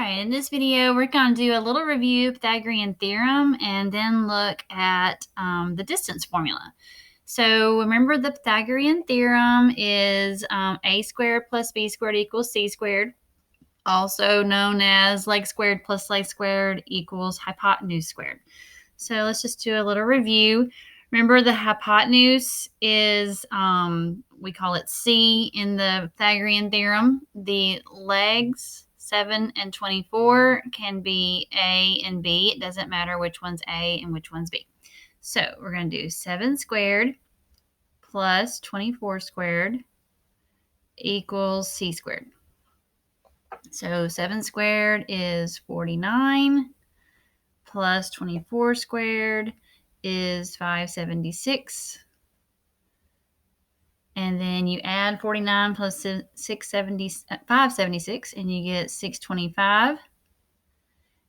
right, in this video, we're going to do a little review of Pythagorean theorem and then look at the distance formula. So remember the Pythagorean theorem is a squared plus b squared equals c squared, also known as leg squared plus leg squared equals hypotenuse squared. So let's just do a little review. Remember the hypotenuse is, we call it c in the Pythagorean theorem. The legs, 7 and 24, can be a and b. It doesn't matter which one's a and which one's b. So we're going to do 7 squared plus 24 squared equals c squared. So 7 squared is 49 plus 24 squared is 576. And then you add 49 plus 576 and you get 625.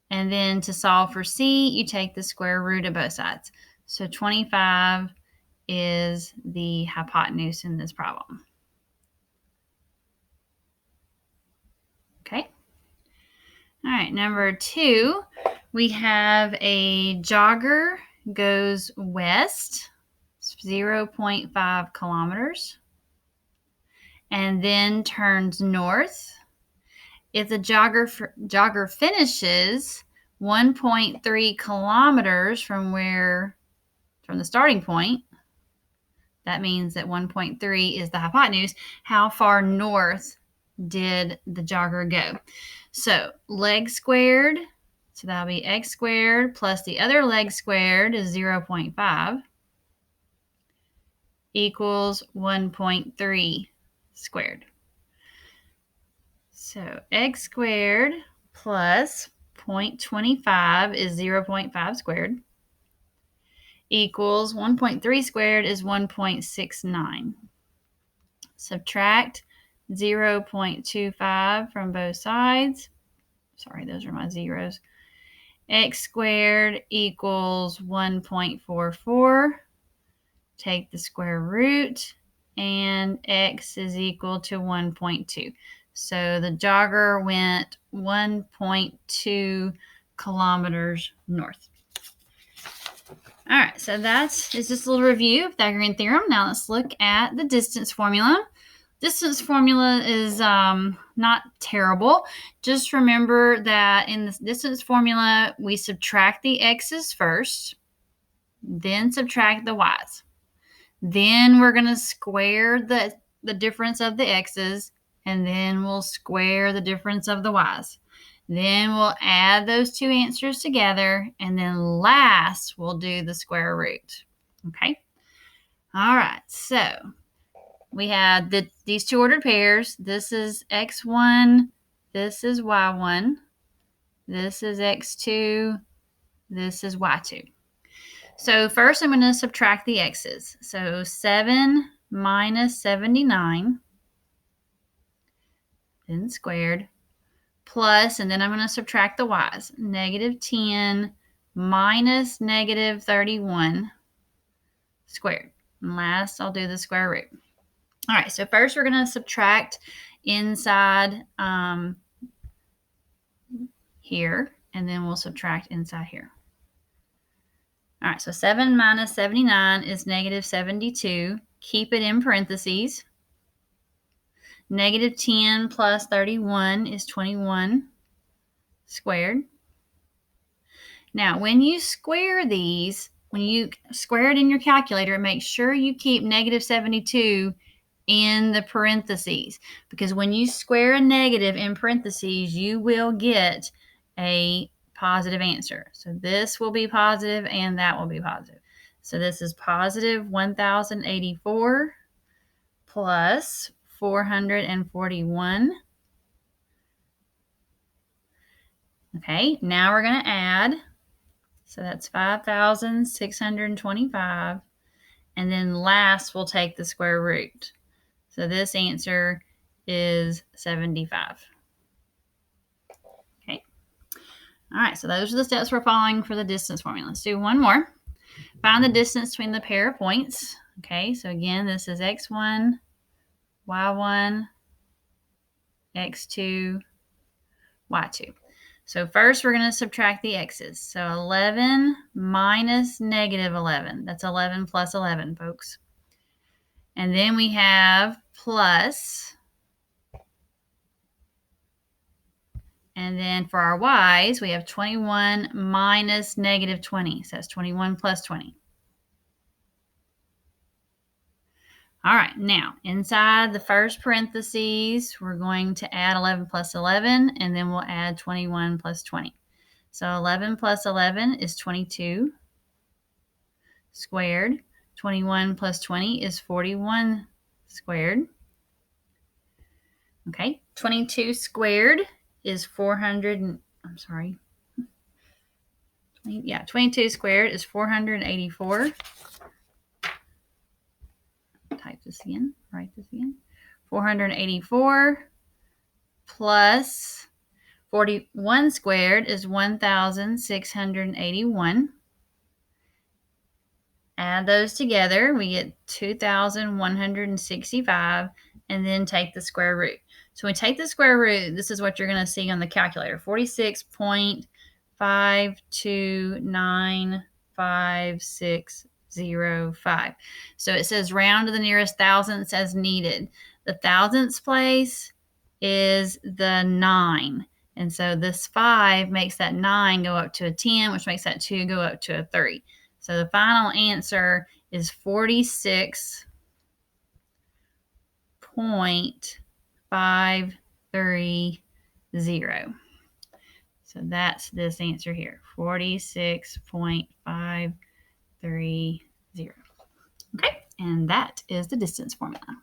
And then to solve for c, you take the square root of both sides. So 25 is the hypotenuse in this problem. Okay. All right, number 2, we have a jogger goes west 0.5 kilometers and then turns north. If the jogger finishes 1.3 kilometers from the starting point, that means that 1.3 is the hypotenuse. How far north did the jogger go? So leg squared, so that'll be x squared plus the other leg squared is 0.5 equals 1.3 squared. So x squared plus 0.25 is 0.5 squared equals 1.3 squared is 1.69. Subtract 0.25 from both sides. Sorry, those are my zeros. X squared equals 1.44. Take the square root, and x is equal to 1.2. So the jogger went 1.2 kilometers north. All right, so that is just a little review of Pythagorean theorem. Now let's look at the distance formula. Distance formula is not terrible. Just remember that in the distance formula, we subtract the x's first, then subtract the y's. Then we're going to square the difference of the x's, and then we'll square the difference of the y's. Then we'll add those two answers together, and then last we'll do the square root. Okay? All right, so we have these two ordered pairs. This is x1, this is y1, this is x2, this is y2. So first I'm going to subtract the x's. So 7 minus 79, then squared, plus, and then I'm going to subtract the y's. Negative 10 minus negative 31 squared. And last I'll do the square root. All right, so first we're going to subtract inside here, and then we'll subtract inside here. All right, so 7 minus 79 is negative 72. Keep it in parentheses. Negative 10 plus 31 is 21 squared. Now, when you square these, when you square it in your calculator, make sure you keep negative 72 in the parentheses, because when you square a negative in parentheses, you will get a positive answer. So this will be positive and that will be positive. So this is positive 1,084 plus 441. Okay, now we're going to add. So that's 5,625. And then last we'll take the square root. So this answer is 75. Okay. All right, so those are the steps we're following for the distance formula. Let's do one more. Find the distance between the pair of points. Okay, so again, this is x1, y1, x2, y2. So first we're going to subtract the x's. So 11 minus negative 11. That's 11 plus 11, folks. And then we have plus. And then for our y's, we have 21 minus negative 20. So that's 21 plus 20. All right, now inside the first parentheses, we're going to add 11 plus 11, and then we'll add 21 plus 20. So 11 plus 11 is 22 squared. 21 plus 20 is 41 squared. Okay, 22 squared is 400, I'm sorry. Yeah, 22 squared is 484. Type this again, write this again. 484 plus 41 squared is 1,681. Add those together, we get 2,165, and then take the square root. So when we take the square root, this is what you're going to see on the calculator, 46.5295605. So it says round to the nearest thousandths as needed. The thousandths place is the 9. And so this 5 makes that 9 go up to a 10, which makes that 2 go up to a 3. So the final answer is 46.530. So that's this answer here, 46.530. Okay, and that is the distance formula.